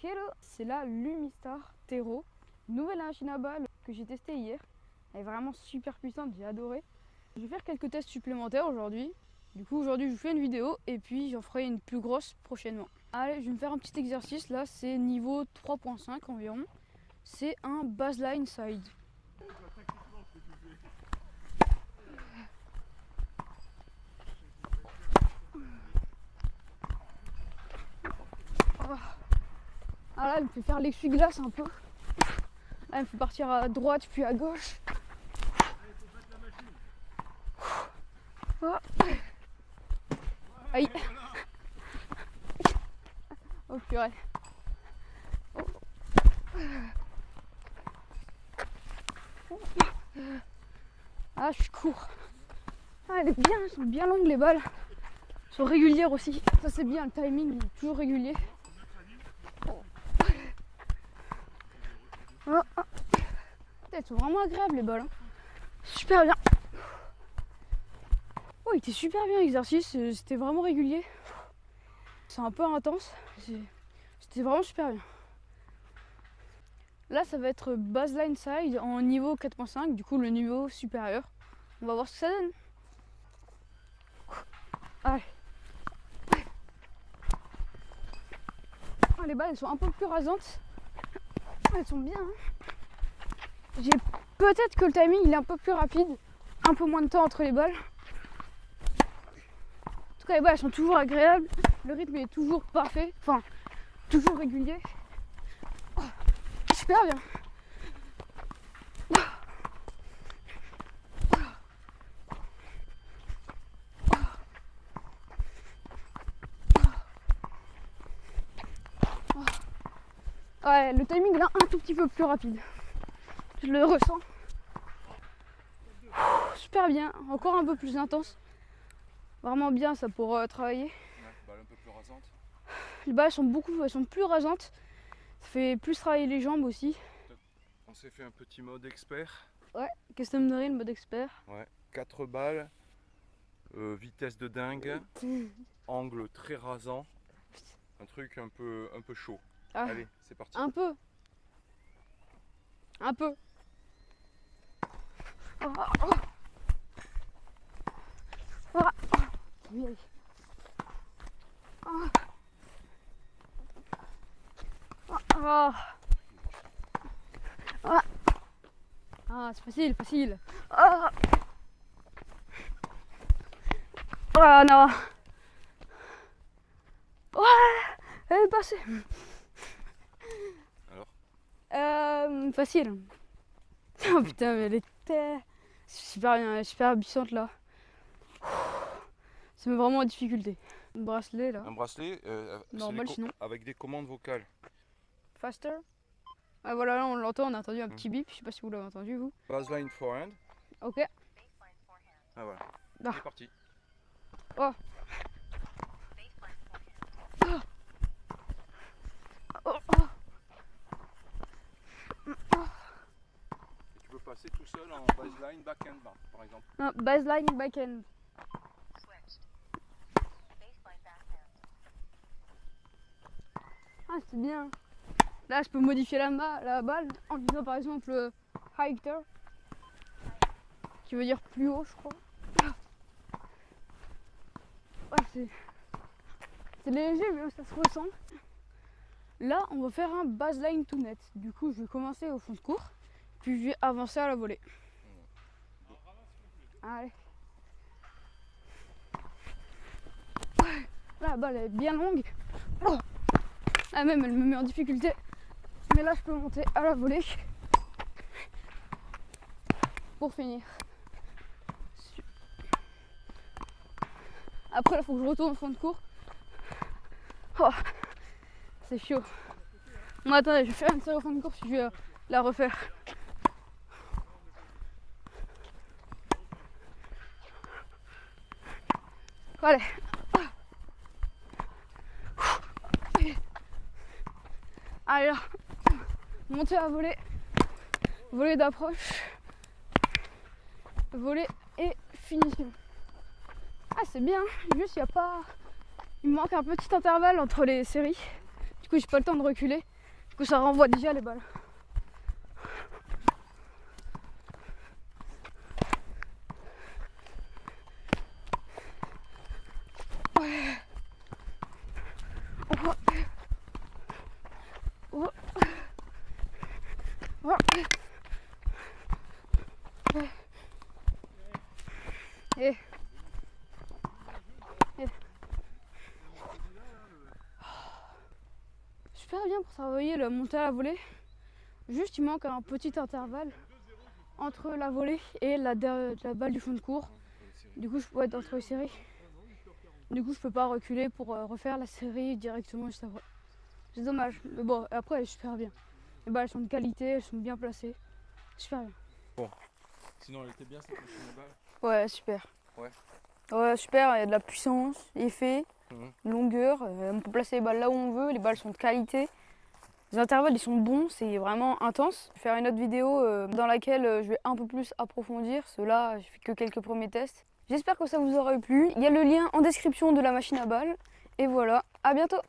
Hello, c'est la Lumistar Tero, nouvelle machine à balles que j'ai testée hier. Elle est vraiment super puissante, j'ai adoré. Je vais faire quelques tests supplémentaires aujourd'hui. Du coup aujourd'hui je vous fais une vidéo et puis j'en ferai une plus grosse prochainement. Allez, je vais me faire un petit exercice là, c'est niveau 3.5 environ. C'est un baseline side. Ah là, elle me fait faire l'essuie-glace un peu. Là, elle me fait partir à droite puis à gauche. Oh. Aïe. Oh purée. Oh. Ah, je suis court. Ah, elles sont bien longues les balles. Elles sont régulières aussi. Ça c'est bien, le timing il est toujours régulier. Oh. Elles sont vraiment agréables les balles. Hein. Super bien. Oh, il était super bien l'exercice, c'était vraiment régulier. C'est un peu intense, c'était vraiment super bien. Là ça va être baseline side en niveau 4.5, du coup le niveau supérieur. On va voir ce que ça donne. Allez. Oh, les balles elles sont un peu plus rasantes. Elles sont bien. Hein. J'ai peut-être que le timing il est un peu plus rapide, un peu moins de temps entre les balles. En tout cas les balles elles sont toujours agréables, le rythme est toujours parfait, enfin toujours régulier. Oh, super bien. Ouais, le timing là un tout petit peu plus rapide. Je le ressens. Super bien, encore un peu plus intense. Vraiment bien ça pour travailler. Ouais, balle un peu plus rasante. Les balles elles sont plus rasantes. Ça fait plus travailler les jambes aussi. On s'est fait un petit mode expert. Ouais, custom drill mode expert. Ouais, 4 balles, vitesse de dingue, angle très rasant, un truc un peu chaud. Ah, allez, c'est parti. Un peu. Oh, oh. Oh. Oui. Oh. Oh. Oh. Oh. Ah, c'est facile. Oh. Oh non. Ouais, elle est passée. Alors facile. Oh putain, mais elle était super bien, super puissante là. Ça met vraiment en difficulté. Un bracelet là. un bracelet Normal sinon. avec des commandes vocales. Faster. Ah voilà, là on l'entend, on a entendu un petit bip, je sais pas si vous l'avez entendu vous. Baseline forehand. Ok. Ah voilà, Ah. c'est parti. Oh. Oh. Oh. Oh. Tu peux passer tout seul en baseline backhand par exemple. Ah, baseline backhand. Ah c'est bien. Là je peux modifier la balle en disant par exemple higher, qui veut dire plus haut je crois. Ouais, c'est léger mais ça se ressent. Là on va faire un baseline to net. Du coup je vais commencer au fond de cours, puis je vais avancer à la volée. Allez. Là, la balle est bien longue. Oh. Là même elle me met en difficulté. Mais là je peux monter à la volée. Pour finir. Après il faut que je retourne au fond de cours. Oh. C'est chaud. Bon, attendez, je vais faire une série au fond de cours si je vais la refaire. Allez. Allez là. Monter à voler. Voler d'approche. Voler et finition. Ah c'est bien, juste il me manque un petit intervalle entre les séries. coup j'ai pas le temps de reculer. Du coup ça renvoie déjà les balles. Super bien pour travailler le monter à la volée. Juste il manque un petit intervalle entre la volée et la balle du fond de cours. Du coup je peux être entre les séries. Du coup je peux pas reculer pour refaire la série directement juste après. C'est dommage, mais bon après elle est super bien. Les balles sont de qualité, elles sont bien placées. Super bien. Bon. Sinon elle était bien cette machine à balles. Ouais, super. Ouais. Ouais, super, il y a de la puissance, effet, longueur, on peut placer les balles là où on veut, les balles sont de qualité. Les intervalles ils sont bons, c'est vraiment intense. Je vais faire une autre vidéo dans laquelle je vais un peu plus approfondir. Ceux-là, j'ai fait que quelques premiers tests. J'espère que ça vous aura plu. Il y a le lien en description de la machine à balles. Et voilà, à bientôt!